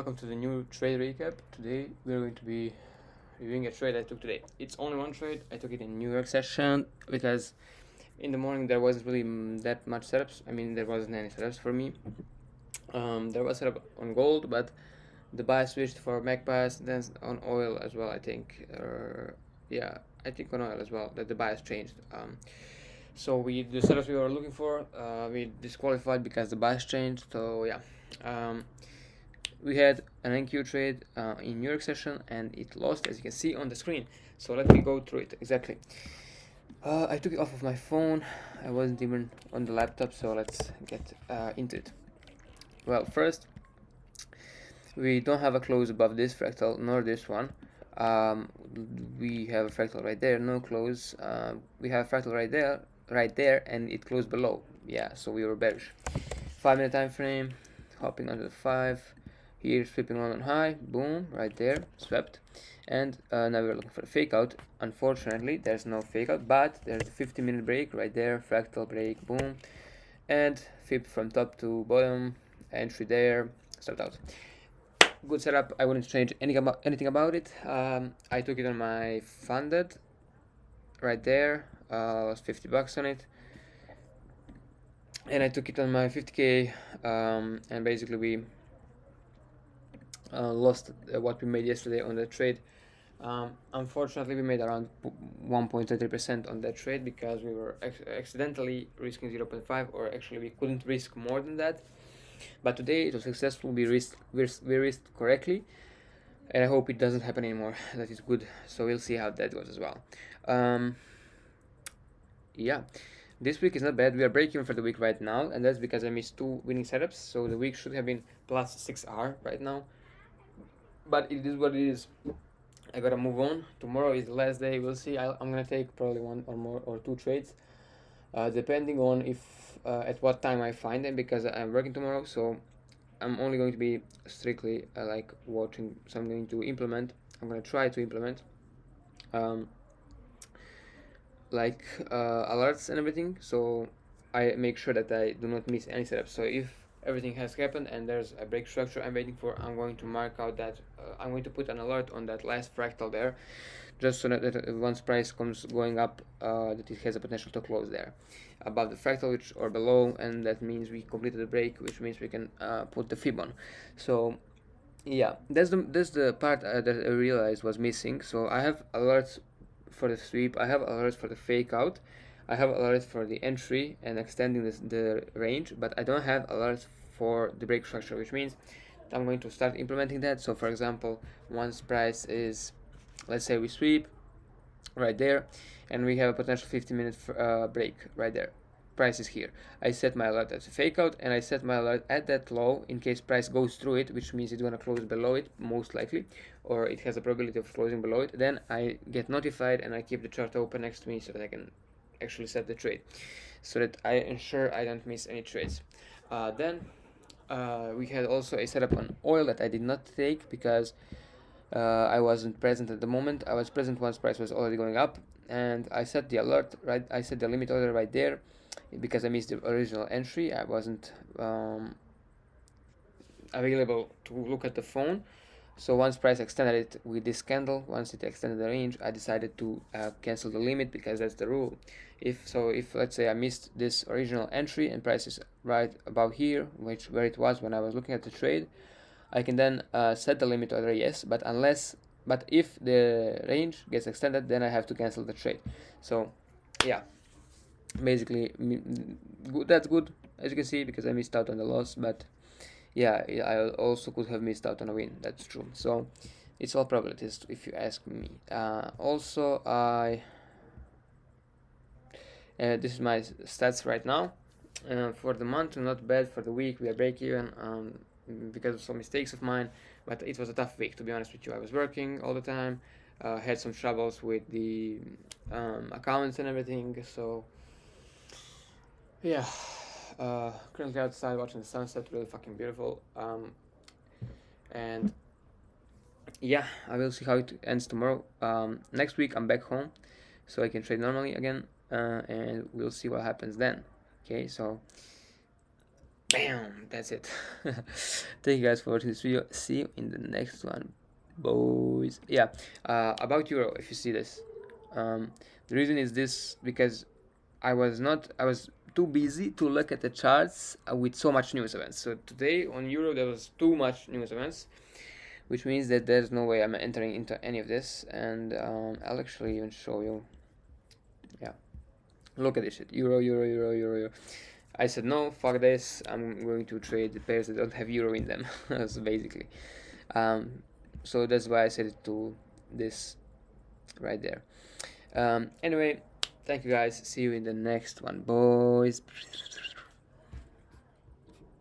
welcome to the new trade recap. Today we're going to be reviewing a trade I took today. It's only one trade. I took it in New York session because in the morning there wasn't really that much setups. I mean, there wasn't any setups for me. There was setup on gold, but the buy switched for MACBAs, then on oil as well. I think, I think on oil as well that the bias changed. So the setups we were looking for, we disqualified because the bias changed. So yeah. We had an NQ trade in New York session and it lost, as you can see on the screen. So let me go through it exactly. I took it off of my phone. I wasn't even on the laptop, so let's get into it. Well, first, we don't have a close above this fractal nor this one. We have a fractal right there, no close. We have a fractal right there, and it closed below. Yeah, so we were bearish. 5-minute time frame, hopping onto the 5. Here, sweeping on high, boom, right there, swept. And now we're looking for a fake out. Unfortunately, there's no fake out, but there's a 50-minute break right there, fractal break, boom. And flip from top to bottom, entry there, start out. Good setup. I wouldn't change anything about it. I took it on my funded, right there, was $50 on it. And I took it on my 50k, and basically we lost what we made yesterday on the trade. Unfortunately, we made around 1.33% on that trade because we were accidentally risking 0.5, or actually we couldn't risk more than that. But today it was successful. We risked correctly, and I hope it doesn't happen anymore. That is good. So we'll see how that goes as well. Yeah, this week is not bad. We are breaking for the week right now, and that's because I missed 2 winning setups. So the week should have been plus 6R right now. But it is what it is. I gotta move on. Tomorrow is the last day. We'll see. I'm gonna take probably 1 or more or 2 trades, depending on if at what time I find them, because I'm working tomorrow. So I'm only going to be strictly like watching. So I'm going to implement. I'm gonna try to implement like alerts and everything. So I make sure that I do not miss any setups. So if everything has happened and there's a break structure I'm waiting for, I'm going to mark out that I'm going to put an alert on that last fractal there, just so that once price comes going up, that it has a potential to close there above the fractal or below, and that means we completed the break, which means we can put the fib on. So yeah, that's the part that I realized was missing. So I have alerts for the sweep, I have alerts for the fake out, I have alerts for the entry and extending the range, but I don't have alerts for the break structure, which means I'm going to start implementing that. So for example, once price is, let's say we sweep right there and we have a potential 50-minute break right there, price is here, I set my alert as a fake out, and I set my alert at that low in case price goes through it, which means it's going to close below it most likely, or it has a probability of closing below it. Then I get notified and I keep the chart open next to me so that I can actually set the trade, so that I ensure I don't miss any trades. Then we had also a setup on oil that I did not take because I wasn't present at the moment. I was present once price was already going up, and I set the alert right. I set the limit order right there because I missed the original entry. I wasn't available to look at the phone. So once price extended it with this candle, once it extended the range, I decided to cancel the limit because that's the rule. If let's say I missed this original entry and price is right about here, where it was when I was looking at the trade, I can then set the limit order, yes, but if the range gets extended, then I have to cancel the trade. So yeah, basically that's good, as you can see, because I missed out on the loss, but yeah, I also could have missed out on a win. That's true. So it's all probabilities, if you ask me. Also, this is my stats right now. For the month, not bad. For the week, we are break even because of some mistakes of mine, but it was a tough week, to be honest with you. I was working all the time, had some troubles with the accounts and everything. So yeah, currently outside watching the sunset, really fucking beautiful. And yeah, I will see how it ends tomorrow. Next week I'm back home, so I can trade normally again, and we'll see what happens then. Okay, so Bam, that's it. Thank you guys for watching this video. See you in the next one, boys. Yeah, about euro, if you see this, the reason is this because I was too busy to look at the charts with so much news events. So today on euro there was too much news events, which means that there's no way I'm entering into any of this. And I'll actually even show you. Yeah, look at this shit. Euro. I said no, fuck this. I'm going to trade the pairs that don't have euro in them. So basically, so that's why I set it to this right there. Anyway, thank you guys. See you in the next one, boys.